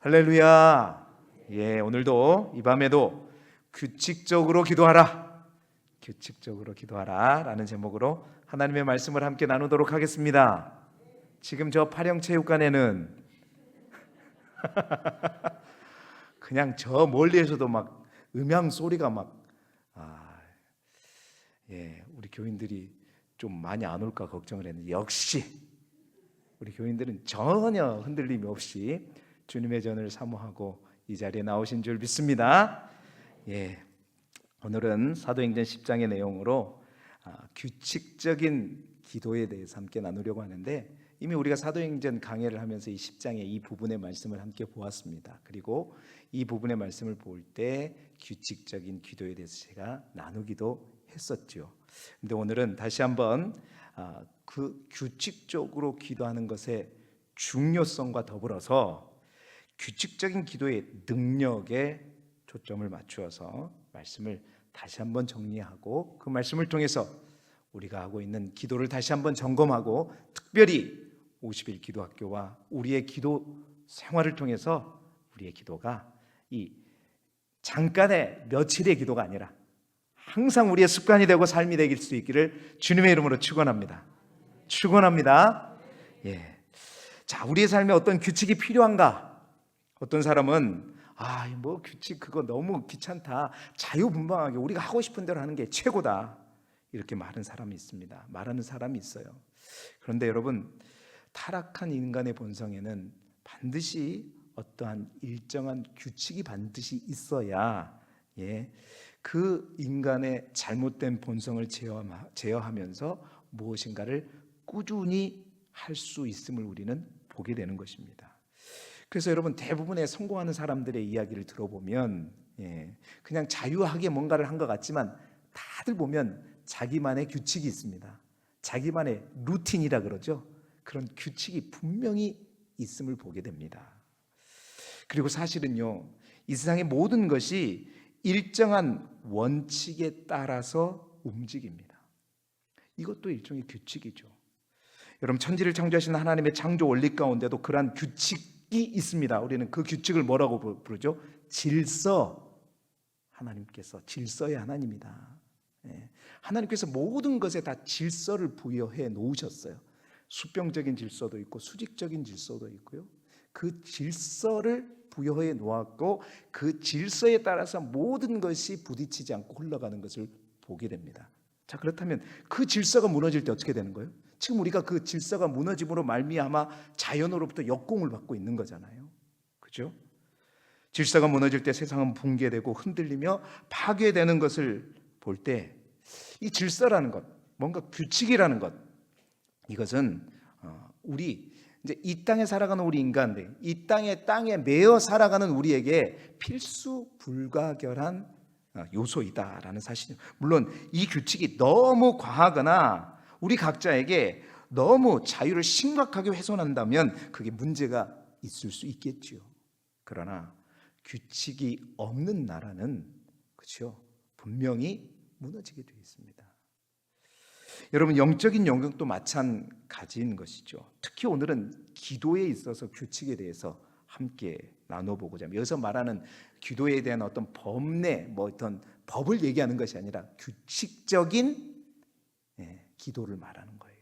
할렐루야. 오늘도 이 밤에도 규칙적으로 기도하라, 규칙적으로 기도하라 라는 제목으로 하나님의 말씀을 함께 나누도록 하겠습니다. 지금 저 파령체육관에는 그냥 저 멀리에서도 막 음향 소리가 우리 교인들이 좀 많이 안 올까 걱정을 했는데, 역시 우리 교인들은 전혀 흔들림이 없이 주님의 전을 사모하고 이 자리에 나오신 줄 믿습니다. 오늘은 사도행전 10장의 내용으로 규칙적인 기도에 대해서 함께 나누려고 하는데, 이미 우리가 사도행전 강해를 하면서 이 10장의 이 부분의 말씀을 함께 보았습니다. 그리고 이 부분의 말씀을 볼 때 규칙적인 기도에 대해서 제가 나누기도 했었죠. 근데 오늘은 다시 한번 그 규칙적으로 기도하는 것의 중요성과 더불어서 규칙적인 기도의 능력에 초점을 맞추어서 말씀을 다시 한번 정리하고, 그 말씀을 통해서 우리가 하고 있는 기도를 다시 한번 점검하고, 특별히 50일 기도학교와 우리의 기도 생활을 통해서 우리의 기도가 이 잠깐의 며칠의 기도가 아니라 항상 우리의 습관이 되고 삶이 되길 수 있기를 주님의 이름으로 축원합니다. 자, 우리의 삶에 어떤 규칙이 필요한가? 어떤 사람은 규칙 그거 너무 귀찮다, 자유분방하게 우리가 하고 싶은 대로 하는 게 최고다, 이렇게 말하는 사람이 있습니다. 말하는 사람이 있어요. 그런데 여러분, 타락한 인간의 본성에는 반드시 어떠한 일정한 규칙이 반드시 있어야 그 인간의 잘못된 본성을 제어하면서 무엇인가를 꾸준히 할 수 있음을 우리는 보게 되는 것입니다. 그래서 여러분, 대부분의 성공하는 사람들의 이야기를 들어보면 그냥 자유하게 뭔가를 한 것 같지만 다들 보면 자기만의 규칙이 있습니다. 자기만의 루틴이라 그러죠. 그런 규칙이 분명히 있음을 보게 됩니다. 그리고 사실은요, 이 세상의 모든 것이 일정한 원칙에 따라서 움직입니다. 이것도 일종의 규칙이죠. 여러분, 천지를 창조하신 하나님의 창조 원리 가운데도 그러한 규칙이 있습니다. 우리는 그 규칙을 뭐라고 부르죠? 질서. 하나님께서 질서의 하나님이다. 하나님께서 모든 것에 다 질서를 부여해 놓으셨어요. 수평적인 질서도 있고 수직적인 질서도 있고요. 그 질서를 부여해 놓았고, 그 질서에 따라서 모든 것이 부딪히지 않고 흘러가는 것을 보게 됩니다. 자, 그렇다면 그 질서가 무너질 때 어떻게 되는 거예요? 지금 우리가 그 질서가 무너짐으로 말미암아 자연으로부터 역공을 받고 있는 거잖아요. 그죠? 질서가 무너질 때 세상은 붕괴되고 흔들리며 파괴되는 것을 볼 때, 이 질서라는 것, 뭔가 규칙이라는 것, 이것은 우리 이제 이 땅에 살아가는 우리 인간들, 이 땅에 매여 살아가는 우리에게 필수 불가결한 요소이다라는 사실입니다. 물론 이 규칙이 너무 과하거나 우리 각자에게 너무 자유를 심각하게 훼손한다면 그게 문제가 있을 수 있겠죠. 그러나 규칙이 없는 나라는 그렇죠, 분명히 무너지게 되어 있습니다. 여러분, 영적인 영역도 마찬가지인 것이죠. 특히 오늘은 기도에 있어서 규칙에 대해서 함께 나눠보고자 합니다. 여기서 말하는 기도에 대한 어떤 법례, 어떤 법을 얘기하는 것이 아니라 규칙적인 기도를 말하는 거예요.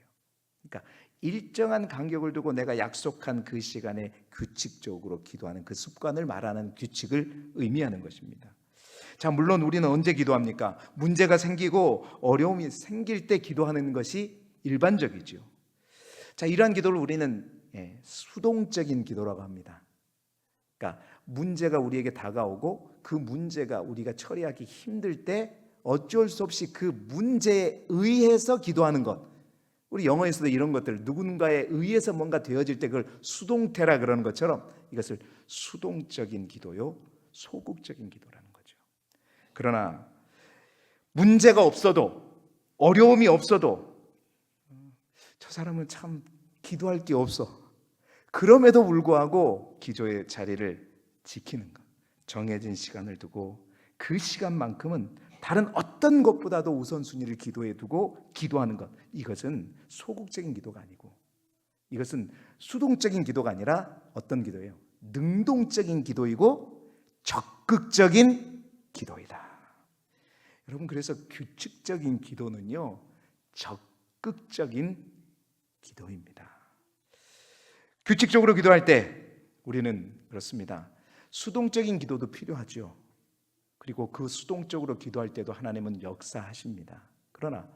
그러니까 일정한 간격을 두고 내가 약속한 그 시간에 규칙적으로 기도하는 그 습관을 말하는 규칙을 의미하는 것입니다. 자, 물론 우리는 언제 기도합니까? 문제가 생기고 어려움이 생길 때 기도하는 것이 일반적이죠. 자, 이러한 기도를 우리는 수동적인 기도라고 합니다. 그러니까 문제가 우리에게 다가오고 그 문제가 우리가 처리하기 힘들 때 어쩔 수 없이 그 문제에 의해서 기도하는 것. 우리 영어에서도 이런 것들, 누군가에 의해서 뭔가 되어질 때 그걸 수동태라 그러는 것처럼 이것을 수동적인 기도요, 소극적인 기도라는 거죠. 그러나 문제가 없어도, 어려움이 없어도, 저 사람은 참 기도할 게 없어, 그럼에도 불구하고 기도의 자리를 지키는 것, 정해진 시간을 두고 그 시간만큼은 다른 어떤 것보다도 우선순위를 기도에 두고 기도하는 것, 이것은 소극적인 기도가 아니고, 이것은 수동적인 기도가 아니라 어떤 기도예요? 능동적인 기도이고 적극적인 기도이다. 여러분, 그래서 규칙적인 기도는요, 적극적인 기도입니다. 규칙적으로 기도할 때 우리는 그렇습니다. 수동적인 기도도 필요하죠. 그리고 그 수동적으로 기도할 때도 하나님은 역사하십니다. 그러나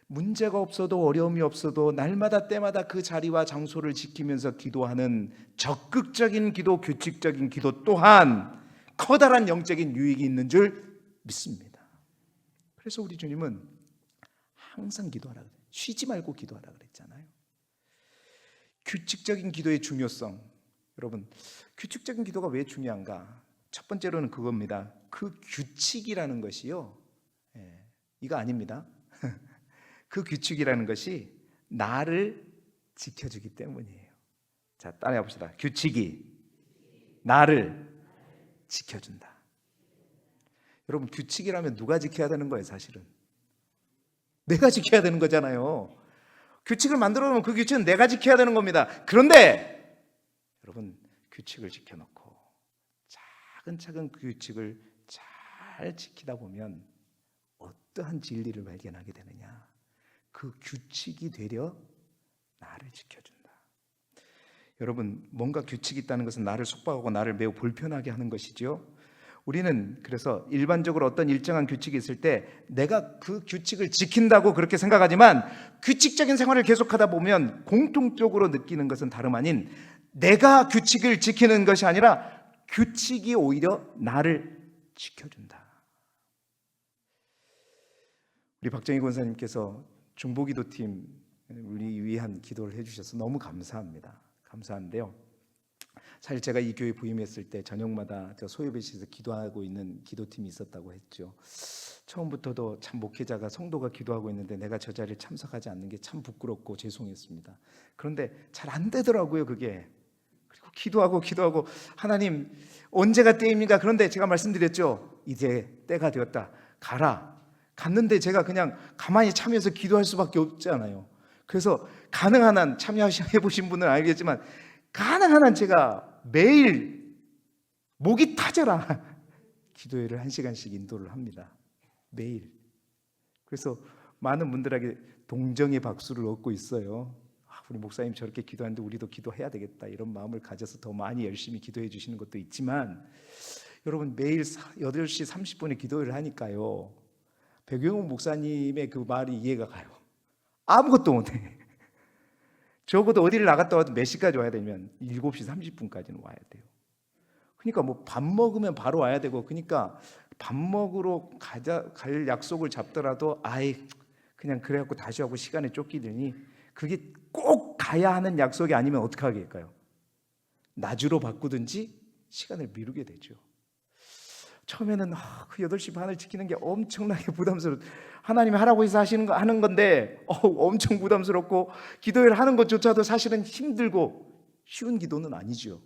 문제가 없어도 어려움이 없어도 날마다 때마다 그 자리와 장소를 지키면서 기도하는 적극적인 기도, 규칙적인 기도 또한 커다란 영적인 유익이 있는 줄 믿습니다. 그래서 우리 주님은 항상 기도하라 그래요. 쉬지 말고 기도하라 그랬잖아요. 규칙적인 기도의 중요성, 여러분, 규칙적인 기도가 왜 중요한가? 첫 번째로는 그겁니다. 그 규칙이라는 것이요, 이거 아닙니다. 그 규칙이라는 것이 나를 지켜주기 때문이에요. 자, 따라해 봅시다. 규칙이 나를 지켜준다. 여러분, 규칙이라면 누가 지켜야 되는 거예요? 사실은 내가 지켜야 되는 거잖아요. 규칙을 만들어 놓으면 그 규칙은 내가 지켜야 되는 겁니다. 그런데 여러분, 규칙을 지켜놓고 차근차근 그 규칙을 잘 지키다 보면 어떠한 진리를 발견하게 되느냐? 그 규칙이 되려 나를 지켜준다. 여러분, 뭔가 규칙이 있다는 것은 나를 속박하고 나를 매우 불편하게 하는 것이죠. 우리는 그래서 일반적으로 어떤 일정한 규칙이 있을 때 내가 그 규칙을 지킨다고 그렇게 생각하지만 규칙적인 생활을 계속하다 보면 공통적으로 느끼는 것은 다름 아닌 내가 규칙을 지키는 것이 아니라 규칙이 오히려 나를 지켜준다. 우리 박정희 권사님께서 중보기도팀 우리 위한 기도를 해주셔서 너무 감사합니다. 감사한데요, 사실 제가 이 교회 부임했을 때 저녁마다 저 소요배시에서 기도하고 있는 기도팀이 있었다고 했죠. 처음부터도 참 목회자가 성도가 기도하고 있는데 내가 저 자리에 참석하지 않는 게 참 부끄럽고 죄송했습니다. 그런데 잘 안 되더라고요, 그게. 그리고 기도하고 하나님 언제가 때입니까? 그런데 제가 말씀드렸죠, 이제 때가 되었다, 가라. 갔는데 제가 그냥 가만히 참여해서 기도할 수밖에 없잖아요. 그래서 가능한 한, 참여해보신 분은 알겠지만 가능한 한 제가 매일 목이 타져라 기도회를 1시간씩 인도를 합니다. 매일. 그래서 많은 분들에게 동정의 박수를 얻고 있어요. 우리 목사님 저렇게 기도하는데 우리도 기도해야 되겠다, 이런 마음을 가져서 더 많이 열심히 기도해 주시는 것도 있지만, 여러분, 매일 8시 30분에 기도를 하니까요, 백영훈 목사님의 그 말이 이해가 가요. 아무것도 못해. 적어도 어디를 나갔다 와도 몇 시까지 와야 되면 7시 30분까지는 와야 돼요. 그러니까 뭐 밥 먹으면 바로 와야 되고, 그러니까 밥 먹으러 갈 약속을 잡더라도 아이 그냥 그래갖고 다시 하고 시간에 쫓기더니, 그게 꼭 가야 하는 약속이 아니면 어떻게 하겠어요? 낮으로 바꾸든지 시간을 미루게 되죠. 처음에는 그 8시 반을 지키는 게 엄청나게 부담스러워. 하나님이 하라고 해서 하는 건데 엄청 부담스럽고, 기도를 하는 것조차도 사실은 힘들고 쉬운 기도는 아니죠.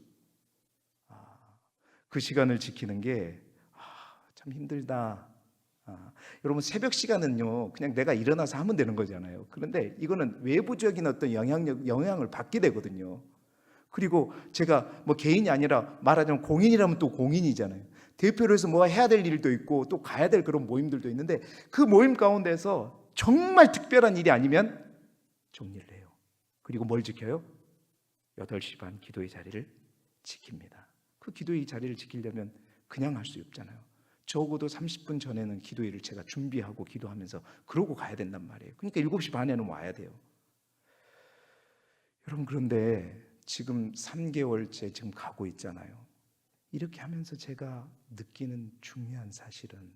그 시간을 지키는 게 참 힘들다. 여러분, 새벽 시간은요 그냥 내가 일어나서 하면 되는 거잖아요. 그런데 이거는 외부적인 어떤 영향을 받게 되거든요. 그리고 제가 뭐 개인이 아니라 말하자면 공인이라면 또 공인이잖아요. 대표로 해서 뭐가 해야 될 일도 있고 또 가야 될 그런 모임들도 있는데, 그 모임 가운데서 정말 특별한 일이 아니면 정리를 해요. 그리고 뭘 지켜요? 8시 반 기도의 자리를 지킵니다. 그 기도의 자리를 지키려면 그냥 할 수 없잖아요. 적어도 30분 전에는 기도회를 제가 준비하고 기도하면서 그러고 가야 된단 말이에요. 그러니까 7시 반에는 와야 돼요. 여러분, 그런데 지금 3개월째 지금 가고 있잖아요. 이렇게 하면서 제가 느끼는 중요한 사실은,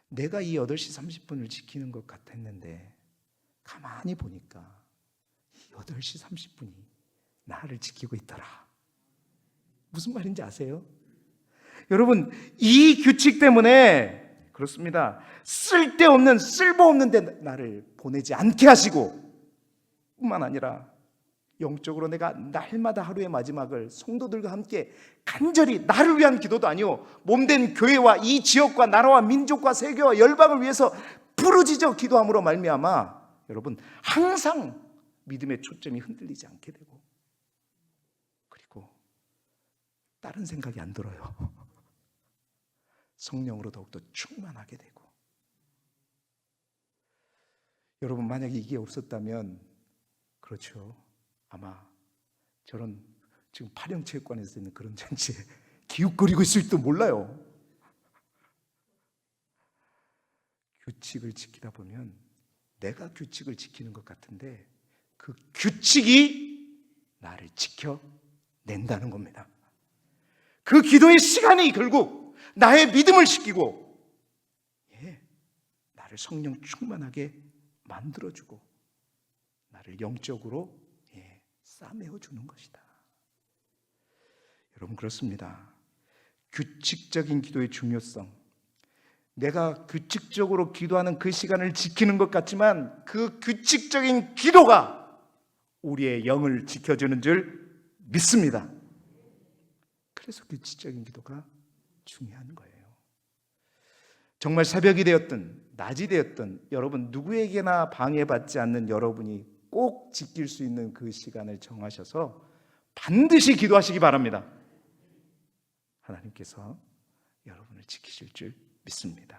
내가 이 8시 30분을 지키는 것 같았는데 가만히 보니까 이 8시 30분이 나를 지키고 있더라. 무슨 말인지 아세요? 여러분, 이 규칙 때문에 그렇습니다. 쓸데없는, 쓸모없는 데 나를 보내지 않게 하시고, 뿐만 아니라 영적으로 내가 날마다 하루의 마지막을 성도들과 함께 간절히, 나를 위한 기도도 아니요, 몸된 교회와 이 지역과 나라와 민족과 세계와 열방을 위해서 부르짖어 기도함으로 말미암아 여러분 항상 믿음의 초점이 흔들리지 않게 되고, 그리고 다른 생각이 안 들어요. 성령으로 더욱더 충만하게 되고. 여러분, 만약에 이게 없었다면 그렇죠, 아마 저런 지금 파령체육관에서 있는 그런 잔치에 기웃거리고 있을지도 몰라요. 규칙을 지키다 보면 내가 규칙을 지키는 것 같은데 그 규칙이 나를 지켜낸다는 겁니다. 그 기도의 시간이 결국 나의 믿음을 시키고 나를 성령 충만하게 만들어주고 나를 영적으로 싸매어주는 것이다. 여러분, 그렇습니다. 규칙적인 기도의 중요성, 내가 규칙적으로 기도하는 그 시간을 지키는 것 같지만 그 규칙적인 기도가 우리의 영을 지켜주는 줄 믿습니다. 그래서 규칙적인 기도가 중요한 거예요. 정말 새벽이 되었든 낮이 되었든 여러분 누구에게나 방해받지 않는 여러분이 꼭 지킬 수 있는 그 시간을 정하셔서 반드시 기도하시기 바랍니다. 하나님께서 여러분을 지키실 줄 믿습니다.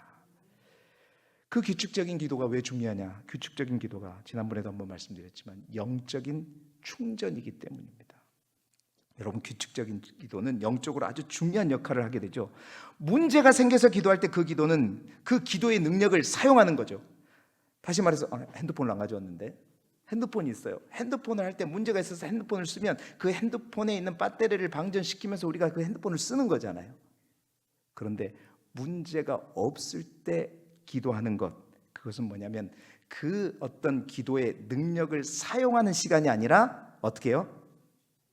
그 규칙적인 기도가 왜 중요하냐? 규칙적인 기도가 지난번에도 한번 말씀드렸지만 영적인 충전이기 때문입니다. 여러분, 규칙적인 기도는 영적으로 아주 중요한 역할을 하게 되죠. 문제가 생겨서 기도할 때 그 기도는 그 기도의 능력을 사용하는 거죠. 다시 말해서 핸드폰을 안 가져왔는데 핸드폰이 있어요. 핸드폰을 할 때 문제가 있어서 핸드폰을 쓰면 그 핸드폰에 있는 배터리를 방전시키면서 우리가 그 핸드폰을 쓰는 거잖아요. 그런데 문제가 없을 때 기도하는 것, 그것은 뭐냐면 그 어떤 기도의 능력을 사용하는 시간이 아니라 어떻게 해요?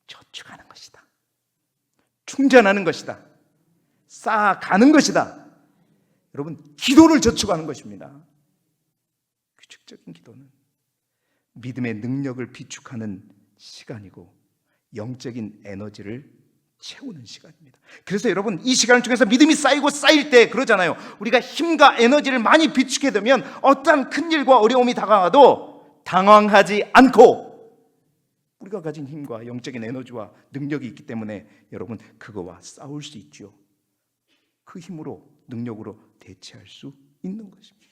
저축하는 것이다. 충전하는 것이다. 쌓아가는 것이다. 여러분, 기도를 저축하는 것입니다. 규칙적인 기도는 믿음의 능력을 비축하는 시간이고 영적인 에너지를 채우는 시간입니다. 그래서 여러분, 이 시간을 통해서 믿음이 쌓이고 쌓일 때 그러잖아요. 우리가 힘과 에너지를 많이 비축해 두면 어떠한 큰일과 어려움이 다가와도 당황하지 않고 우리가 가진 힘과 영적인 에너지와 능력이 있기 때문에 여러분 그거와 싸울 수 있죠. 그 힘으로 능력으로 대체할 수 있는 것입니다.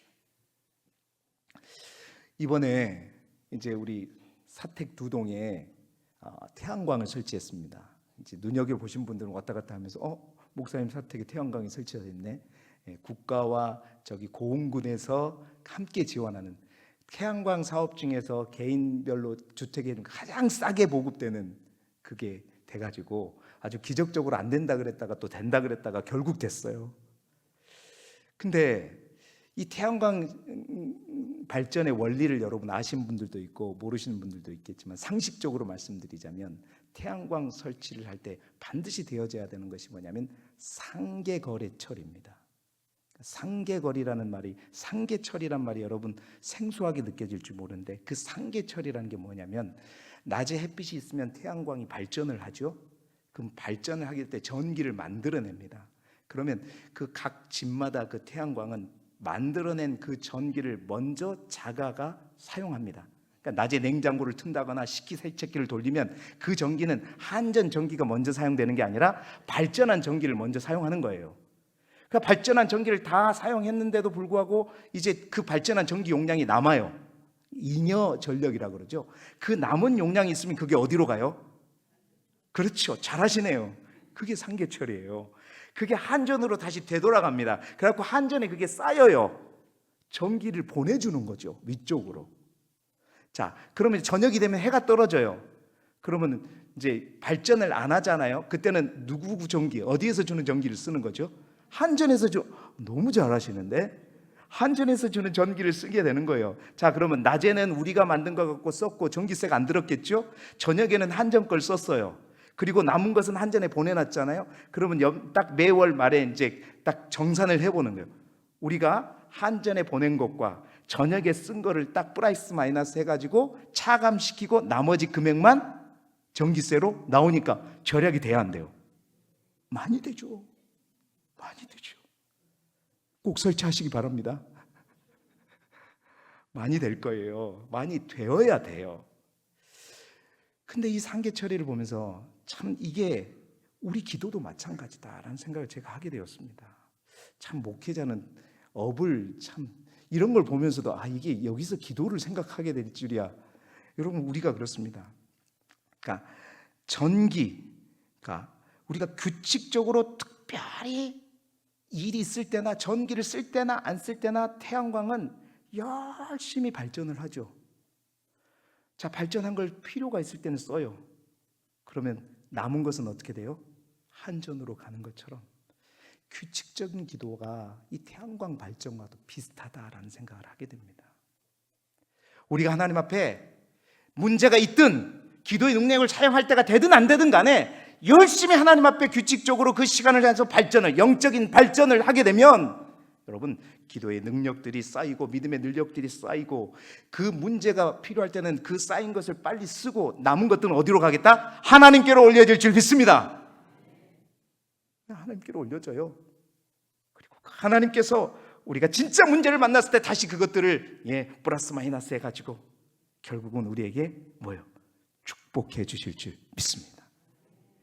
이번에 이제 우리 사택 두 동에 태양광을 설치했습니다. 이제 눈여겨 보신 분들은 왔다 갔다 하면서 목사님 사택에 태양광이 설치되어 있네. 국가와 저기 고흥군에서 함께 지원하는 태양광 사업 중에서 개인별로 주택에 가장 싸게 보급되는 그게 돼가지고 아주 기적적으로 안 된다 그랬다가 또 된다 그랬다가 결국 됐어요. 근데 이 태양광 발전의 원리를 여러분 아시는 분들도 있고 모르시는 분들도 있겠지만 상식적으로 말씀드리자면 태양광 설치를 할 때 반드시 되어져야 되는 것이 뭐냐면 상계거래처리입니다. 상계거리라는 말이, 상계처리란 말이 여러분 생소하게 느껴질지 모르는데 그 상계처리라는 게 뭐냐면 낮에 햇빛이 있으면 태양광이 발전을 하죠. 그럼 발전을 하기 때 전기를 만들어냅니다. 그러면 그 각 집마다 그 태양광은 만들어낸 그 전기를 먼저 자가가 사용합니다. 그러니까 낮에 냉장고를 튼다거나 식기세척기를 돌리면 그 전기는 한전 전기가 먼저 사용되는 게 아니라 발전한 전기를 먼저 사용하는 거예요. 그러니까 발전한 전기를 다 사용했는데도 불구하고 이제 그 발전한 전기 용량이 남아요. 잉여 전력이라고 그러죠. 그 남은 용량이 있으면 그게 어디로 가요? 그렇죠. 잘하시네요. 그게 상계처리예요. 그게 한전으로 다시 되돌아갑니다. 그래갖고 한전에 그게 쌓여요. 전기를 보내주는 거죠. 위쪽으로. 자, 그러면 저녁이 되면 해가 떨어져요. 그러면 이제 발전을 안 하잖아요. 그때는 누구 전기, 어디에서 주는 전기를 쓰는 거죠? 한전에서 너무 잘하시는데? 한전에서 주는 전기를 쓰게 되는 거예요. 자, 그러면 낮에는 우리가 만든 거 갖고 썼고 전기세가 안 들었겠죠? 저녁에는 한전 걸 썼어요. 그리고 남은 것은 한전에 보내놨잖아요. 그러면 딱 매월 말에 이제 딱 정산을 해보는 거예요. 우리가 한전에 보낸 것과 저녁에 쓴 거를 딱 플러스 마이너스 해가지고 차감시키고 나머지 금액만 전기세로 나오니까 절약이 돼야 한대요. 많이 되죠. 많이 되죠. 꼭 설치하시기 바랍니다. 많이 될 거예요. 많이 되어야 돼요. 근데 이 상계 처리를 보면서 참 이게 우리 기도도 마찬가지다라는 생각을 제가 하게 되었습니다. 참 목회자는 업을 참 이런 걸 보면서도 이게 여기서 기도를 생각하게 될 줄이야. 여러분 우리가 그렇습니다. 그러니까 그러니까 우리가 규칙적으로 특별히 일이 있을 때나 전기를 쓸 때나 안 쓸 때나 태양광은 열심히 발전을 하죠. 자, 발전한 걸 필요가 있을 때는 써요. 그러면 남은 것은 어떻게 돼요? 한전으로 가는 것처럼 규칙적인 기도가 이 태양광 발전과도 비슷하다라는 생각을 하게 됩니다. 우리가 하나님 앞에 문제가 있든 기도의 능력을 사용할 때가 되든 안 되든 간에 열심히 하나님 앞에 규칙적으로 그 시간을 해서 영적인 발전을 하게 되면 여러분 기도의 능력들이 쌓이고 믿음의 능력들이 쌓이고 그 문제가 필요할 때는 그 쌓인 것을 빨리 쓰고 남은 것들은 어디로 가겠다? 하나님께로 올려질 줄 믿습니다. 하나님께로 올려져요. 그리고 하나님께서 우리가 진짜 문제를 만났을 때 다시 그것들을 플러스 마이너스 해가지고 결국은 우리에게 뭐예요? 축복해 주실 줄 믿습니다.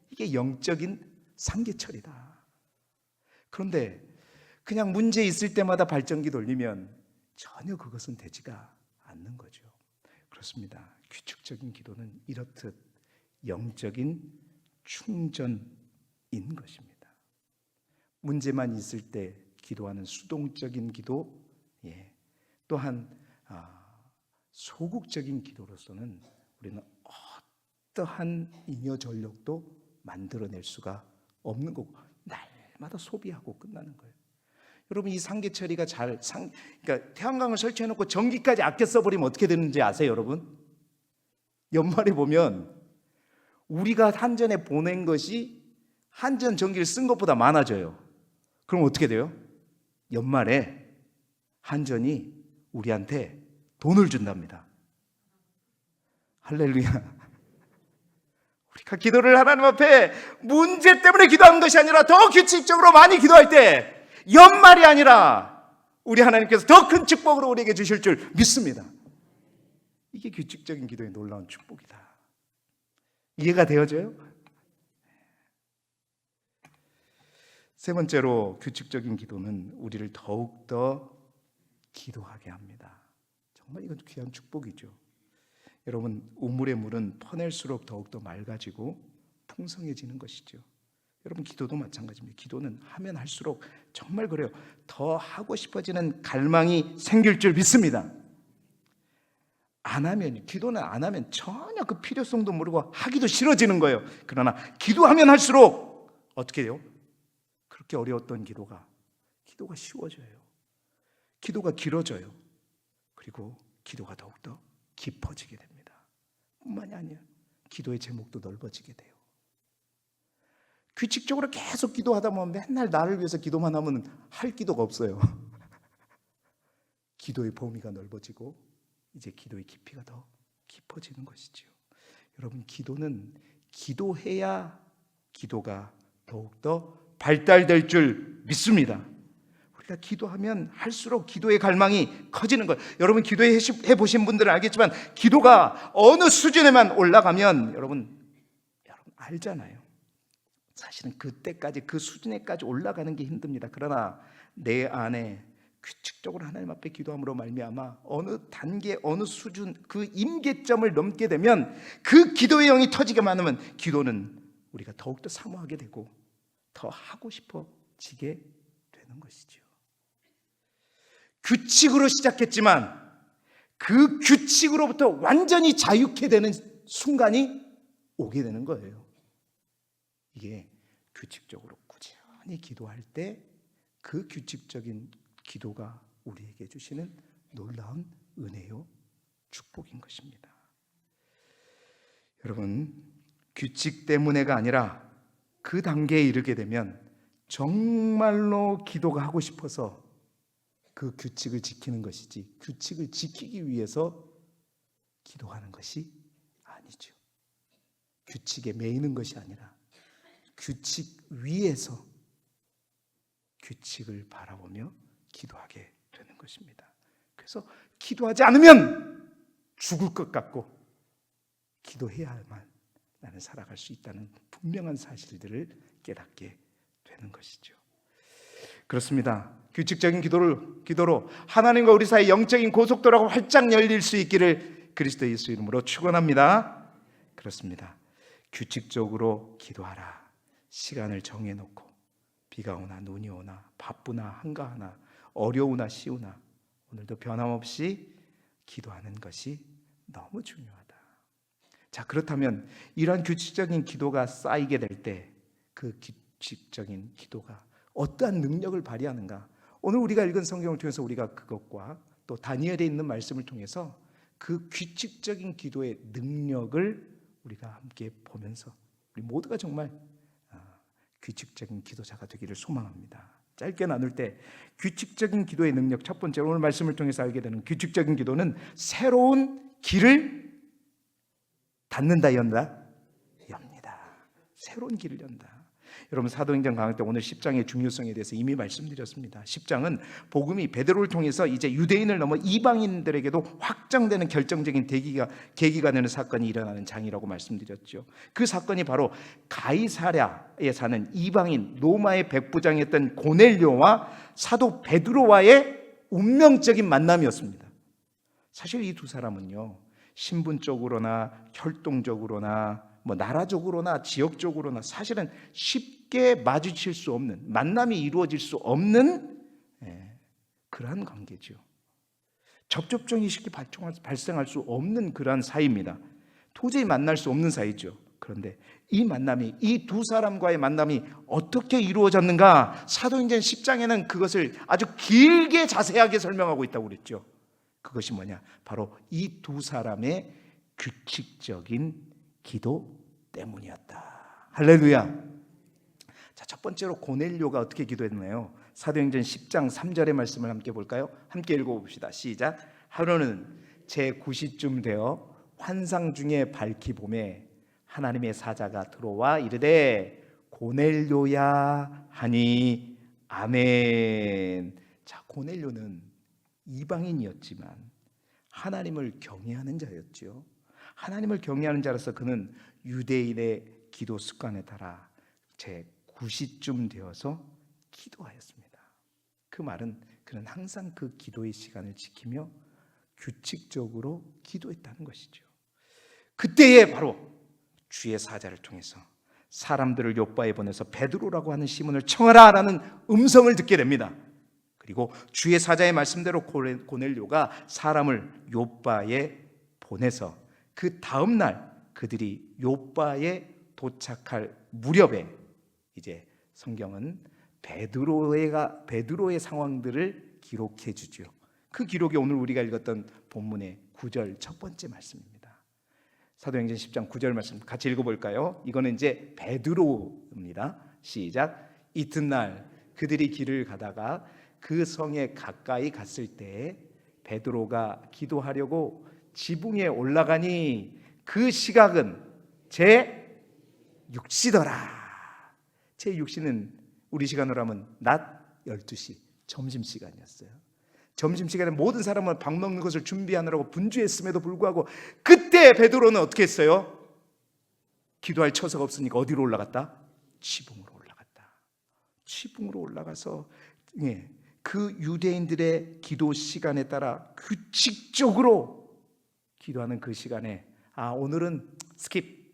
이게 영적인 상계철이다. 그런데 그냥 문제 있을 때마다 발전기 돌리면 전혀 그것은 되지가 않는 거죠. 그렇습니다. 규칙적인 기도는 이렇듯 영적인 충전인 것입니다. 문제만 있을 때 기도하는 수동적인 기도, 또한 소극적인 기도로서는 우리는 어떠한 잉여 전력도 만들어낼 수가 없는 거고 날마다 소비하고 끝나는 거예요. 여러분 이 상계처리가 그러니까 태양광을 설치해놓고 전기까지 아껴 써버리면 어떻게 되는지 아세요, 여러분? 연말에 보면 우리가 한전에 보낸 것이 한전 전기를 쓴 것보다 많아져요. 그럼 어떻게 돼요? 연말에 한전이 우리한테 돈을 준답니다. 할렐루야. 우리가 기도를 하나님 앞에 문제 때문에 기도하는 것이 아니라 더 규칙적으로 많이 기도할 때 연말이 아니라 우리 하나님께서 더 큰 축복으로 우리에게 주실 줄 믿습니다. 이게 규칙적인 기도의 놀라운 축복이다. 이해가 되어져요? 세 번째로 규칙적인 기도는 우리를 더욱더 기도하게 합니다. 정말 이건 귀한 축복이죠. 여러분 우물의 물은 퍼낼수록 더욱더 맑아지고 풍성해지는 것이죠. 여러분 기도도 마찬가지입니다. 기도는 하면 할수록 정말 그래요. 더 하고 싶어지는 갈망이 생길 줄 믿습니다. 기도는 안 하면 전혀 그 필요성도 모르고 하기도 싫어지는 거예요. 그러나 기도하면 할수록 어떻게 돼요? 그렇게 어려웠던 기도가 쉬워져요. 기도가 길어져요. 그리고 기도가 더욱더 깊어지게 됩니다. 뿐만이 아니에요. 기도의 제목도 넓어지게 돼요. 규칙적으로 계속 기도하다 보면 맨날 나를 위해서 기도만 하면 할 기도가 없어요. 기도의 범위가 넓어지고 이제 기도의 깊이가 더 깊어지는 것이죠. 여러분 기도는 기도해야 기도가 더욱더 발달될 줄 믿습니다. 우리가 기도하면 할수록 기도의 갈망이 커지는 거예요. 여러분 기도해 보신 분들은 알겠지만 기도가 어느 수준에만 올라가면 여러분 알잖아요. 사실은 그때까지 그 수준에까지 올라가는 게 힘듭니다. 그러나 내 안에 규칙적으로 하나님 앞에 기도함으로 말미암아 어느 단계 어느 수준 그 임계점을 넘게 되면 그 기도의 영이 터지게 많으면 기도는 우리가 더욱더 사모하게 되고 더 하고 싶어지게 되는 것이죠. 규칙으로 시작했지만 그 규칙으로부터 완전히 자유케 되는 순간이 오게 되는 거예요. 이게 규칙적으로 꾸준히 기도할 때 그 규칙적인 기도가 우리에게 주시는 놀라운 은혜요 축복인 것입니다. 여러분 규칙 때문에가 아니라 그 단계에 이르게 되면 정말로 기도가 하고 싶어서 그 규칙을 지키는 것이지 규칙을 지키기 위해서 기도하는 것이 아니죠. 규칙에 매이는 것이 아니라 규칙 위에서 규칙을 바라보며 기도하게 되는 것입니다. 그래서 기도하지 않으면 죽을 것 같고 기도해야만 나는 살아갈 수 있다는 분명한 사실들을 깨닫게 되는 것이죠. 그렇습니다. 규칙적인 기도로 하나님과 우리 사이 영적인 고속도로가 활짝 열릴 수 있기를 그리스도 예수 이름으로 축원합니다. 그렇습니다. 규칙적으로 기도하라. 시간을 정해놓고 비가 오나 눈이 오나 바쁘나 한가하나 어려우나 쉬우나 오늘도 변함없이 기도하는 것이 너무 중요하다. 자, 그렇다면 이러한 규칙적인 기도가 쌓이게 될 때 그 규칙적인 기도가 어떠한 능력을 발휘하는가? 오늘 우리가 읽은 성경을 통해서 우리가 그것과 또 다니엘에 있는 말씀을 통해서 그 규칙적인 기도의 능력을 우리가 함께 보면서 우리 모두가 정말 규칙적인 기도자가 되기를 소망합니다. 짧게 나눌 때 규칙적인 기도의 능력, 첫 번째로 오늘 말씀을 통해서 알게 되는 규칙적인 기도는 새로운 길을 닫는다, 엽니다. 새로운 길을 연다. 여러분, 사도행전 강할 때 오늘 10장의 중요성에 대해서 이미 말씀드렸습니다. 10장은 복음이 베드로를 통해서 이제 유대인을 넘어 이방인들에게도 확장되는 결정적인 계기가 되는 사건이 일어나는 장이라고 말씀드렸죠. 그 사건이 바로 가이사랴에 사는 이방인 로마의 백부장이었던 고넬료와 사도 베드로와의 운명적인 만남이었습니다. 사실 이 두 사람은요, 신분적으로나 혈통적으로나 나라적으로나 지역적으로나 사실은 쉽게 마주칠 수 없는, 만남이 이루어질 수 없는 그러한 관계죠. 접촉점이 쉽게 발생할 수 없는 그러한 사이입니다. 도저히 만날 수 없는 사이죠. 그런데 이 두 사람과의 만남이 어떻게 이루어졌는가? 사도행전 10장에는 그것을 아주 길게 자세하게 설명하고 있다고 그랬죠. 그것이 뭐냐? 바로 이 두 사람의 규칙적인 기도 때문이었다. 할렐루야. 자, 첫 번째로 고넬료가 어떻게 기도했나요? 사도행전 10장 3절의 말씀을 함께 볼까요? 함께 읽어봅시다. 시작. 하루는 제 9시쯤 되어 환상 중에 밝히 봄에 하나님의 사자가 들어와 이르되 고넬료야 하니 아멘. 자, 고넬료는 이방인이었지만 하나님을 경외하는 자였죠. 하나님을 경외하는 자로서 그는 유대인의 기도 습관에 따라 제 9시쯤 되어서 기도하였습니다. 그 말은 그는 항상 그 기도의 시간을 지키며 규칙적으로 기도했다는 것이죠. 그때에 바로 주의 사자를 통해서 사람들을 요바에 보내서 베드로라고 하는 시몬을 청하라라는 음성을 듣게 됩니다. 그리고 주의 사자의 말씀대로 고넬료가 사람을 요바에 보내서 그 다음 날 그들이 요바에 도착할 무렵에 이제 성경은 베드로의 상황들을 기록해 주죠. 그 기록이 오늘 우리가 읽었던 본문의 9절 첫 번째 말씀입니다. 사도행전 10장 9절 말씀 같이 읽어볼까요? 이거는 이제 베드로입니다. 시작. 이튿날 그들이 길을 가다가 그 성에 가까이 갔을 때 베드로가 기도하려고 지붕에 올라가니 그 시각은 제 6시더라. 제 6시는 우리 시간으로 하면 낮 12시 점심시간이었어요. 점심시간에 모든 사람은 밥 먹는 것을 준비하느라고 분주했음에도 불구하고 그때 베드로는 어떻게 했어요? 기도할 처소가 없으니까 어디로 올라갔다? 지붕으로 올라갔다. 지붕으로 올라가서 그 유대인들의 기도 시간에 따라 규칙적으로 기도하는 그 시간에 오늘은 스킵,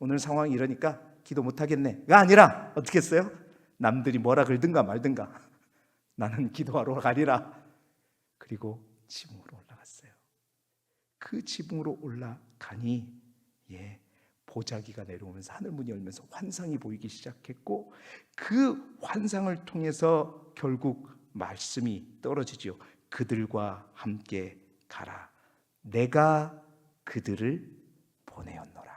오늘 상황이 이러니까 기도 못하겠네가 아니라 어떻게 했어요? 남들이 뭐라 그러든가 말든가 나는 기도하러 가리라. 그리고 지붕으로 올라갔어요. 그 지붕으로 올라가니 보자기가 내려오면서 하늘문이 열면서 환상이 보이기 시작했고 그 환상을 통해서 결국 말씀이 떨어지죠. 그들과 함께 가라. 내가 그들을 보내었노라.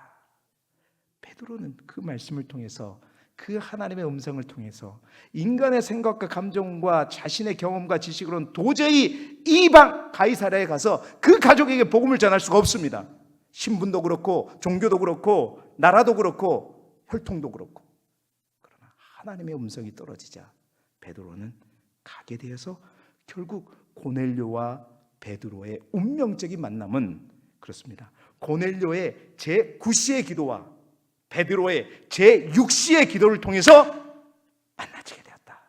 베드로는 그 말씀을 통해서 그 하나님의 음성을 통해서 인간의 생각과 감정과 자신의 경험과 지식으로는 도저히 이방 가이사랴에 가서 그 가족에게 복음을 전할 수가 없습니다. 신분도 그렇고 종교도 그렇고 나라도 그렇고 혈통도 그렇고. 그러나 하나님의 음성이 떨어지자 베드로는 가게 되어서 결국 고넬료와 베드로의 운명적인 만남은 그렇습니다. 고넬료의 제 9시의 기도와 베드로의 제6시의 기도를 통해서 만나지게 되었다.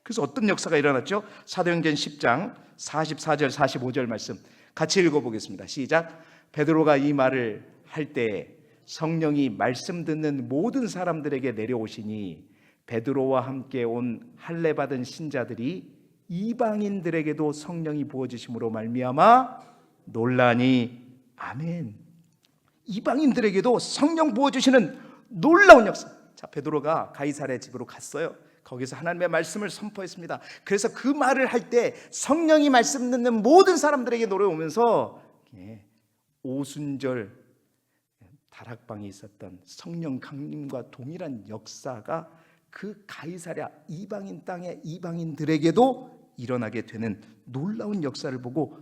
그래서 어떤 역사가 일어났죠? 사도행전 10장 44절 45절 말씀 같이 읽어보겠습니다. 시작. 베드로가 이 말을 할 때 성령이 말씀 듣는 모든 사람들에게 내려오시니 베드로와 함께 온 할례 받은 신자들이 이방인들에게도 성령이 부어지심으로 말미암아 놀라니. 아멘. 이방인들에게도 성령 부어주시는 놀라운 역사. 자, 베드로가 가이사랴 집으로 갔어요. 거기서 하나님의 말씀을 선포했습니다. 그래서 그 말을 할 때 성령이 말씀 듣는 모든 사람들에게 노래오면서 오순절 다락방에 있었던 성령 강림과 동일한 역사가 그 가이사랴 이방인 땅의 이방인들에게도 일어나게 되는 놀라운 역사를 보고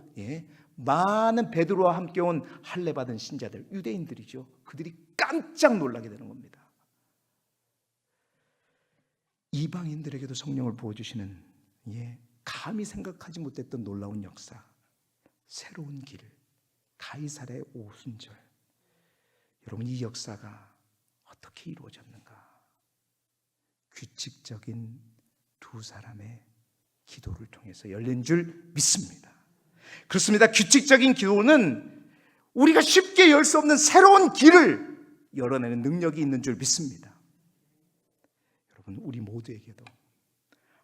많은 베드로와 함께 온 할례 받은 신자들, 유대인들이죠. 그들이 깜짝 놀라게 되는 겁니다. 이방인들에게도 성령을 부어주시는 감히 생각하지 못했던 놀라운 역사, 새로운 길, 가이사랴의 오순절. 여러분, 이 역사가 어떻게 이루어졌는가? 규칙적인 두 사람의 기도를 통해서 열린 줄 믿습니다. 그렇습니다. 규칙적인 기도는 우리가 쉽게 열 수 없는 새로운 길을 열어내는 능력이 있는 줄 믿습니다. 여러분, 우리 모두에게도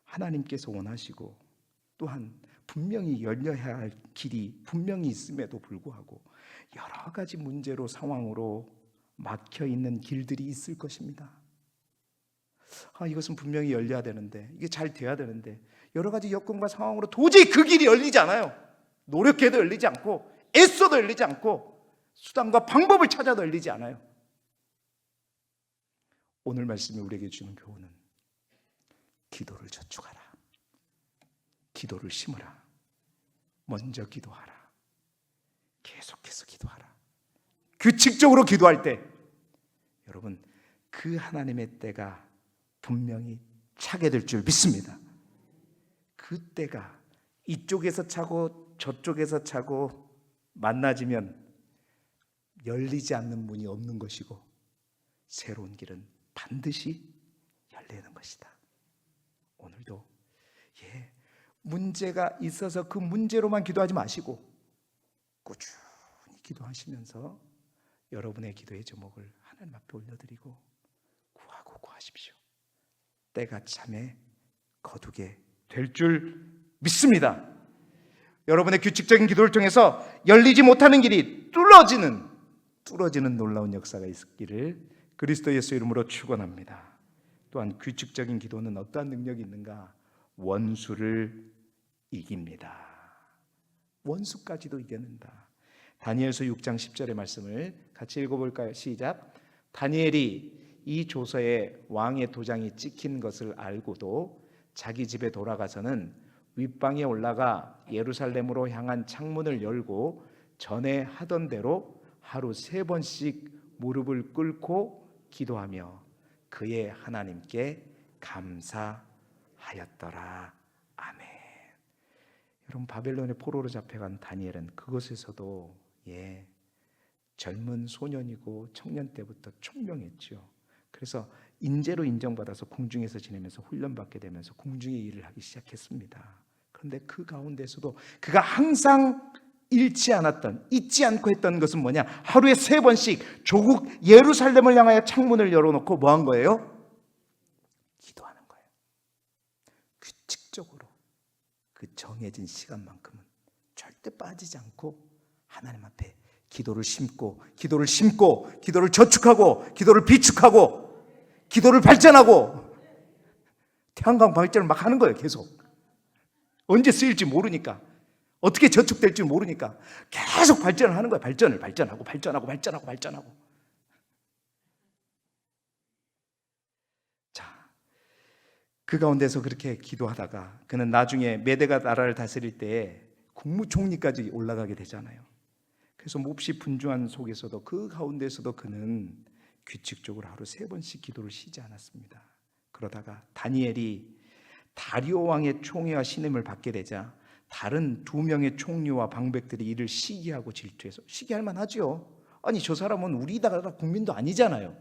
하나님께서 원하시고 또한 분명히 열려야 할 길이 분명히 있음에도 불구하고 여러 가지 문제로 상황으로 막혀 있는 길들이 있을 것입니다. 이것은 분명히 열려야 되는데, 이게 잘 돼야 되는데 여러 가지 여건과 상황으로 도저히 그 길이 열리지 않아요. 노력해도 열리지 않고 애써도 열리지 않고 수단과 방법을 찾아도 열리지 않아요. 오늘 말씀이 우리에게 주는 교훈은 기도를 저축하라, 기도를 심으라, 먼저 기도하라, 계속해서 기도하라. 규칙적으로 기도할 때 여러분, 그 하나님의 때가 분명히 차게 될 줄 믿습니다. 그 때가 이쪽에서 차고 저쪽에서 차고 만나지면 열리지 않는 문이 없는 것이고 새로운 길은 반드시 열리는 것이다. 오늘도 문제가 있어서 그 문제로만 기도하지 마시고 꾸준히 기도하시면서 여러분의 기도의 제목을 하나님 앞에 올려드리고 구하십시오. 때가 참에 거두게 될 줄 믿습니다. 여러분의 규칙적인 기도를 통해서 열리지 못하는 길이 뚫어지는 놀라운 역사가 있기를 그리스도 예수 이름으로 축원합니다. 또한 규칙적인 기도는 어떠한 능력이 있는가? 원수를 이깁니다. 원수까지도 이겨낸다. 다니엘서 6장 10절의 말씀을 같이 읽어볼까요? 시작. 다니엘이 이 조서에 왕의 도장이 찍힌 것을 알고도 자기 집에 돌아가서는 윗방에 올라가 예루살렘으로 향한 창문을 열고 전에 하던 대로 하루 3번씩 무릎을 꿇고 기도하며 그의 하나님께 감사하였더라. 아멘. 여러분, 바벨론의 포로로 잡혀간 다니엘은 그곳에서도 젊은 소년이고 청년 때부터 총명했죠. 그래서 인재로 인정받아서 궁중에서 지내면서 훈련받게 되면서 궁중의 일을 하기 시작했습니다. 그런데 그 가운데서도 그가 항상 잊지 않고 했던 것은 뭐냐? 하루에 3번씩 조국 예루살렘을 향하여 창문을 열어놓고 뭐 한 거예요? 기도하는 거예요. 규칙적으로 그 정해진 시간만큼은 절대 빠지지 않고 하나님 앞에 기도를 심고 기도를 저축하고 기도를 비축하고 기도를 발전하고 태양광 발전을 막 하는 거예요. 계속 언제 쓰일지 모르니까, 어떻게 저축될지 모르니까 계속 발전을 하는 거예요. 발전하고 자, 그 가운데서 그렇게 기도하다가 그는 나중에 메대가 나라를 다스릴 때에 국무총리까지 올라가게 되잖아요. 그래서 몹시 분주한 속에서도 그 가운데서도 그는 규칙적으로 하루 3번씩 기도를 쉬지 않았습니다. 그러다가 다니엘이 다리오 왕의 총애와 신임을 받게 되자 다른 2명의 총리와 방백들이 이를 시기하고 질투해서, 시기할 만하죠. 아니, 저 사람은 우리 나라 국민도 아니잖아요.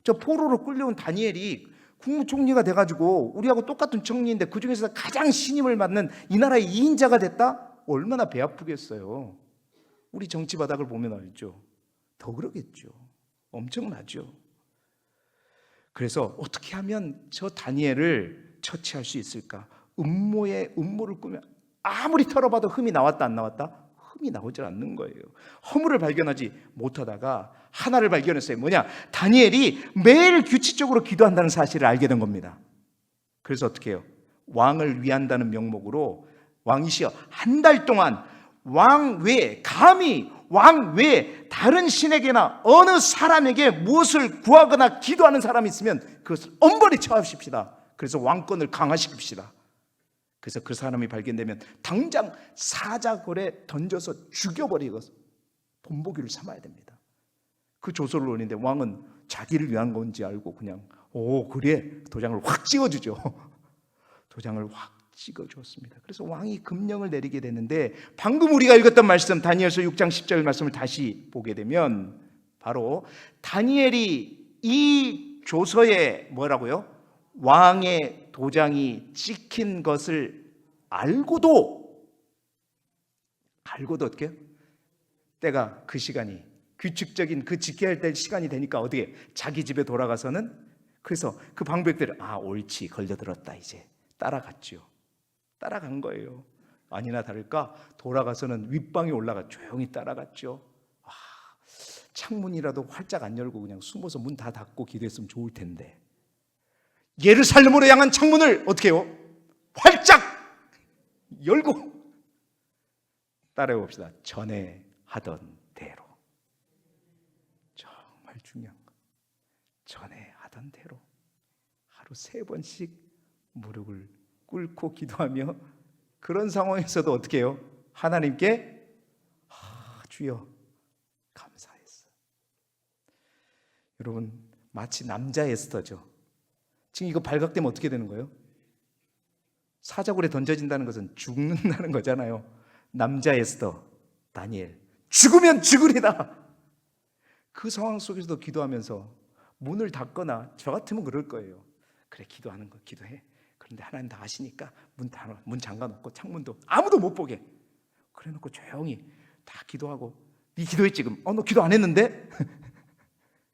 저 포로로 끌려온 다니엘이 국무총리가 돼가지고 우리하고 똑같은 총리인데 그 중에서 가장 신임을 받는 이 나라의 2인자가 됐다? 얼마나 배 아프겠어요. 우리 정치 바닥을 보면 알죠. 더 그러겠죠. 엄청나죠. 그래서 어떻게 하면 저 다니엘을 처치할 수 있을까? 음모를 꾸며 아무리 털어봐도 흠이 나왔다 안 나왔다? 흠이 나오질 않는 거예요. 허물을 발견하지 못하다가 하나를 발견했어요. 뭐냐? 다니엘이 매일 규칙적으로 기도한다는 사실을 알게 된 겁니다. 그래서 어떻게 해요? 왕을 위한다는 명목으로 왕이시여 한 달 동안 왕 외에, 감히 왕 외에 다른 신에게나 어느 사람에게 무엇을 구하거나 기도하는 사람이 있으면 그것을 엄벌히 처하십시다. 그래서 왕권을 강화시킵시다. 그래서 그 사람이 발견되면 당장 사자골에 던져서 죽여버리고 본보기를 삼아야 됩니다. 그 조서를 올리는데 왕은 자기를 위한 건지 알고 그냥 그래 도장을 확 찍어주죠. 도장을 확 찍어주었습니다. 그래서 왕이 금령을 내리게 되는데 방금 우리가 읽었던 말씀 다니엘서 6장 10절 말씀을 다시 보게 되면 바로 다니엘이 이 조서에 뭐라고요? 왕의 도장이 찍힌 것을 알고도 어떻게 해요? 때가 그 시간이 규칙적인 그 지켜야 할 시간이 되니까 어떻게 자기 집에 돌아가서는 그래서 그 방백들을 옳지 걸려들었다 이제 따라갔죠. 따라간 거예요. 아니나 다를까 돌아가서는 윗방에 올라가 조용히 따라갔죠. 창문이라도 활짝 안 열고 그냥 숨어서 문 다 닫고 기도했으면 좋을 텐데 예루살렘으로 향한 창문을 어떻게 해요? 활짝 열고 따라해 봅시다. 전에 하던 대로. 정말 중요한 거. 전에 하던 대로 하루 3번씩 무릎을 꿇고 기도하며 그런 상황에서도 어떻게 해요? 하나님께 주여 감사했어. 여러분 마치 남자 에스더죠. 지금 이거 발각되면 어떻게 되는 거예요? 사자굴에 던져진다는 것은 죽는다는 거잖아요. 남자 에스더 다니엘 죽으면 죽으리다. 그 상황 속에서도 기도하면서 문을 닫거나 저 같으면 그럴 거예요. 그래 기도하는 거 기도해. 그런데 하나님 다 아시니까 문 잠가놓고 창문도 아무도 못 보게 그래놓고 조용히 다 기도하고 네 기도했지 지금? 너 기도 안 했는데?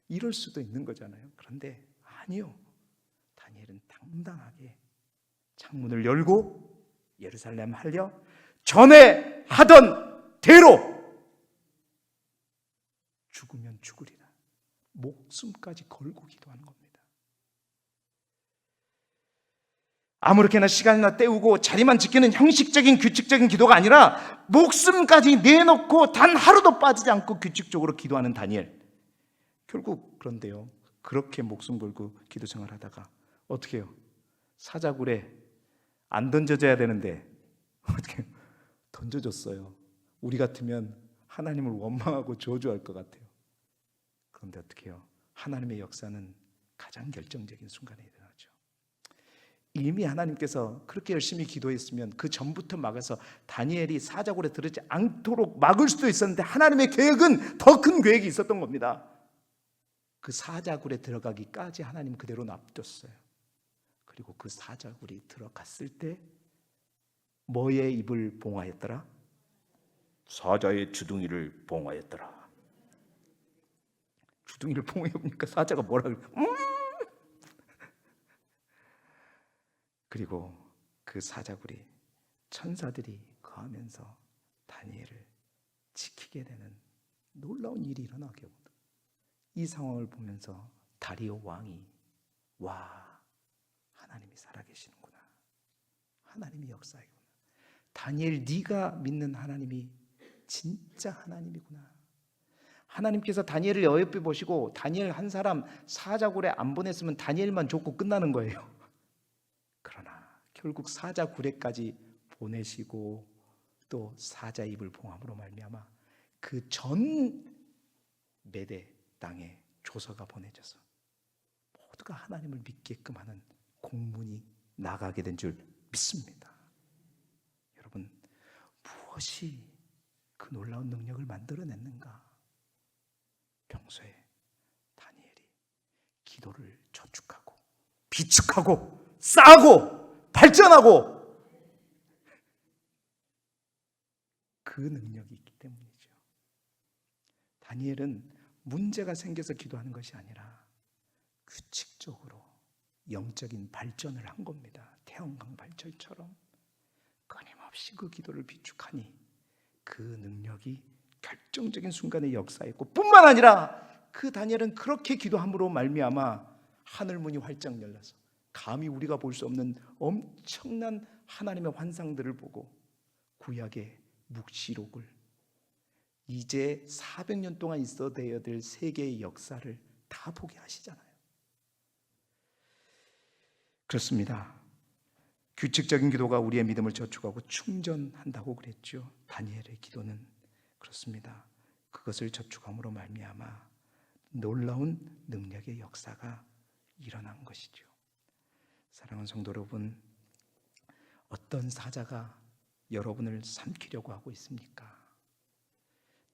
이럴 수도 있는 거잖아요. 그런데 아니요. 다니엘은 당당하게 창문을 열고 예루살렘 하려 전에 하던 대로 죽으면 죽으리라 목숨까지 걸고 기도하는 겁니다. 아무렇게나 시간이나 때우고 자리만 지키는 형식적인 규칙적인 기도가 아니라 목숨까지 내놓고 단 하루도 빠지지 않고 규칙적으로 기도하는 다니엘. 결국 그런데요 그렇게 목숨 걸고 기도 생활하다가 어떻게 해요? 사자굴에 안 던져져야 되는데 어떻게 던져졌어요. 우리 같으면 하나님을 원망하고 저주할 것 같아요. 그런데 어떻게 해요? 하나님의 역사는 가장 결정적인 순간에 일어나죠. 이미 하나님께서 그렇게 열심히 기도했으면 그 전부터 막아서 다니엘이 사자굴에 들어지 않도록 막을 수도 있었는데 하나님의 계획은 더 큰 계획이 있었던 겁니다. 그 사자굴에 들어가기까지 하나님 그대로 놔뒀어요. 그리고 그 사자굴이 들어갔을 때 뭐의 입을 봉하였더라? 사자의 주둥이를 봉하였더라. 주둥이를 봉해보니까 사자가 뭐라 그래? 그리고 그 사자굴이 천사들이 거하면서 다니엘을 지키게 되는 놀라운 일이 일어나게 됩니다. 이 상황을 보면서 다리오 왕이 하나님이 살아계시는구나. 하나님이 역사하구나. 다니엘 네가 믿는 하나님이 진짜 하나님이구나. 하나님께서 다니엘을 어여삐 보시고 다니엘 한 사람 사자굴에 안 보냈으면 다니엘만 좋고 끝나는 거예요. 그러나 결국 사자굴에까지 보내시고 또 사자 입을 봉함으로 말미암아 그 전 메대 땅에 조서가 보내져서 모두가 하나님을 믿게끔 하는 공문이 나가게 된 줄 믿습니다. 여러분 무엇이 그 놀라운 능력을 만들어냈는가? 평소에 다니엘이 기도를 저축하고 비축하고 쌓고 발전하고 그 능력이 있기 때문이죠. 다니엘은 문제가 생겨서 기도하는 것이 아니라 규칙적으로 영적인 발전을 한 겁니다. 태양광 발전처럼 끊임없이 그 기도를 비축하니 그 능력이 결정적인 순간에 역사했고, 뿐만 아니라 그 다니엘은 그렇게 기도함으로 말미암아 하늘 문이 활짝 열려서 감히 우리가 볼 수 없는 엄청난 하나님의 환상들을 보고 구약의 묵시록을, 이제 400년 동안 있어야 될 세계의 역사를 다 보게 하시잖아요. 그렇습니다. 규칙적인 기도가 우리의 믿음을 저축하고 충전한다고 그랬죠. 다니엘의 기도는 그렇습니다. 그것을 저축함으로 말미암아 놀라운 능력의 역사가 일어난 것이죠. 사랑하는 성도 여러분, 어떤 사자가 여러분을 삼키려고 하고 있습니까?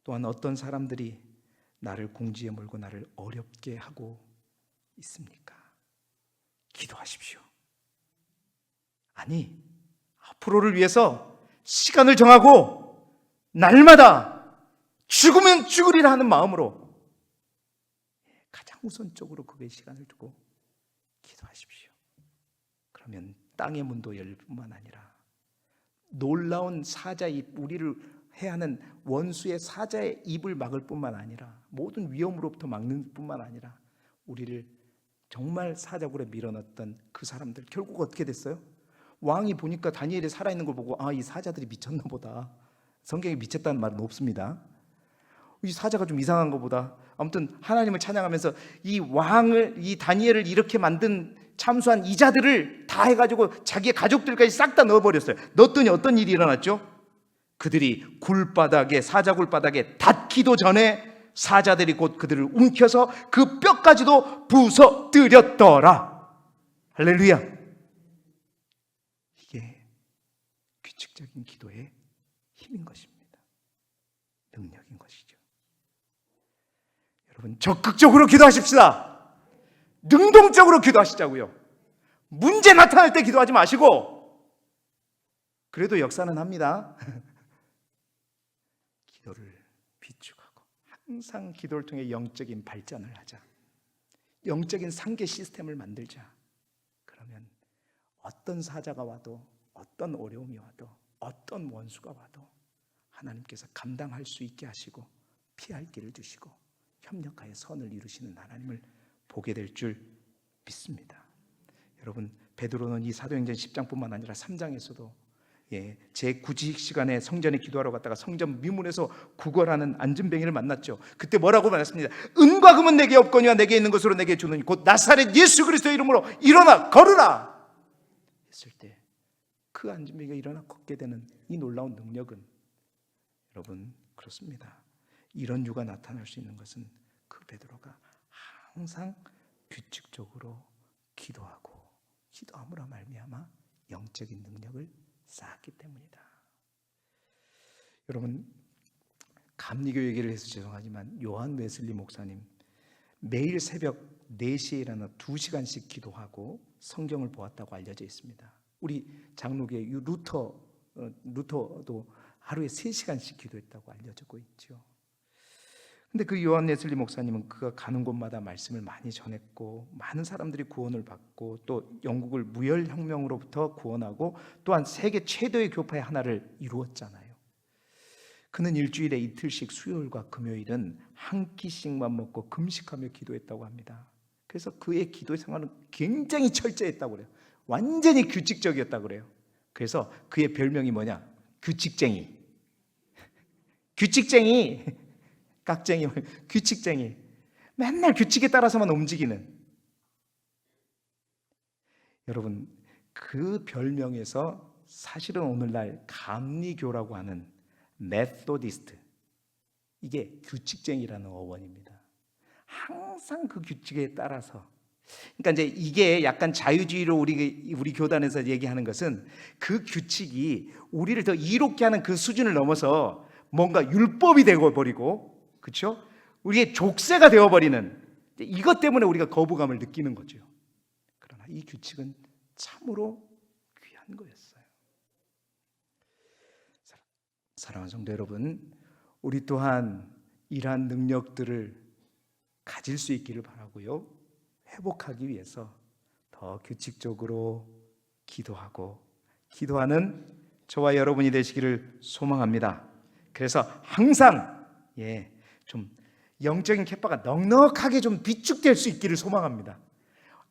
또한 어떤 사람들이 나를 공지에 몰고 나를 어렵게 하고 있습니까? 기도하십시오. 아니, 앞으로를 위해서 시간을 정하고 날마다 죽으면 죽으리라 하는 마음으로 가장 우선적으로 그의 시간을 두고 기도하십시오. 그러면 땅의 문도 열릴 뿐만 아니라 놀라운 사자의 입, 우리를 해하는 원수의 사자의 입을 막을 뿐만 아니라 모든 위험으로부터 막는 뿐만 아니라 우리를 정말 사자굴에 밀어넣었던 그 사람들, 결국 어떻게 됐어요? 왕이 보니까 다니엘이 살아있는 걸 보고 이 사자들이 미쳤나 보다. 성경에 미쳤다는 말은 없습니다. 이 사자가 좀 이상한 것보다, 아무튼 하나님을 찬양하면서 이 다니엘을 이렇게 만든 참수한 이 자들을 다 해가지고 자기의 가족들까지 싹 다 넣어버렸어요. 넣었더니 어떤 일이 일어났죠? 그들이 굴바닥에, 사자굴바닥에 닿기도 전에 사자들이 곧 그들을 움켜서 그 뼈까지도 부서뜨렸더라. 할렐루야. 이게 규칙적인 기도의 힘인 것입니다. 능력인 것이죠. 여러분, 적극적으로 기도하십시다. 능동적으로 기도하시자고요. 문제 나타날 때 기도하지 마시고, 그래도 역사는 합니다. 기도를 비축하고 항상 기도를 통해 영적인 발전을 하자. 영적인 상계 시스템을 만들자. 그러면 어떤 사자가 와도, 어떤 어려움이 와도, 어떤 원수가 와도 하나님께서 감당할 수 있게 하시고 피할 길을 주시고 협력하여 선을 이루시는 하나님을 보게 될 줄 믿습니다. 여러분, 베드로는 이 사도행전 10장뿐만 아니라 3장에서도 제 구직 시간에 성전에 기도하러 갔다가 성전 미문에서 구걸하는 안진뱅이를 만났죠. 그때 뭐라고 말했습니다. 은과 금은 내게 없거니와 내게 있는 것으로 내게 주느니 곧 나사렛 예수 그리스도의 이름으로 일어나 걸으라 했을 때 그 안진뱅이가 일어나 걷게 되는 이 놀라운 능력은, 여러분, 그렇습니다. 이런 유가 나타날 수 있는 것은 그 베드로가 항상 규칙적으로 기도하고 기도함으로 말미암아 영적인 능력을 쌓았기 때문이다. 여러분, 감리교 얘기를 해서 죄송하지만 요한 웨슬리 목사님 매일 새벽 4시에 일어나 2시간씩 기도하고 성경을 보았다고 알려져 있습니다. 우리 장로교의 루터도 하루에 3시간씩 기도했다고 알려지고 있죠. 근데 그 요한 웨슬리 목사님은 그가 가는 곳마다 말씀을 많이 전했고 많은 사람들이 구원을 받고 또 영국을 무혈혁명으로부터 구원하고 또한 세계 최대의 교파의 하나를 이루었잖아요. 그는 일주일에 이틀씩 수요일과 금요일은 한 끼씩만 먹고 금식하며 기도했다고 합니다. 그래서 그의 기도 생활은 굉장히 철저했다고 그래요. 완전히 규칙적이었다고 그래요. 그래서 그의 별명이 뭐냐? 규칙쟁이. 규칙쟁이. 깍쟁이, 규칙쟁이. 맨날 규칙에 따라서만 움직이는. 여러분, 그 별명에서 사실은 오늘날 감리교라고 하는 메소디스트, 이게 규칙쟁이라는 어원입니다. 항상 그 규칙에 따라서. 그러니까 이제 이게 약간 자유주의로 우리 교단에서 얘기하는 것은 그 규칙이 우리를 더 이롭게 하는 그 수준을 넘어서 뭔가 율법이 되어버리고, 그렇죠? 우리의 족쇄가 되어버리는, 이것 때문에 우리가 거부감을 느끼는 거죠. 그러나 이 규칙은 참으로 귀한 거였어요. 사랑하는 성도 여러분, 우리 또한 이러한 능력들을 가질 수 있기를 바라고요. 회복하기 위해서 더 규칙적으로 기도하고 기도하는 저와 여러분이 되시기를 소망합니다. 그래서 항상 좀 영적인 캣바가 넉넉하게 좀 비축될 수 있기를 소망합니다.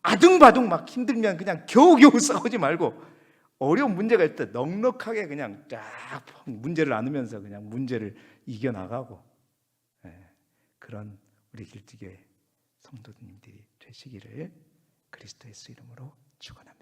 아둥바둥 막 힘들면 그냥 겨우겨우 싸우지 말고 어려운 문제가 있을 때 넉넉하게 그냥 쫙 문제를 안으면서 그냥 문제를 이겨나가고 그런 우리 길티교회 성도님들이 되시기를 그리스도 예수 이름으로 축원합니다.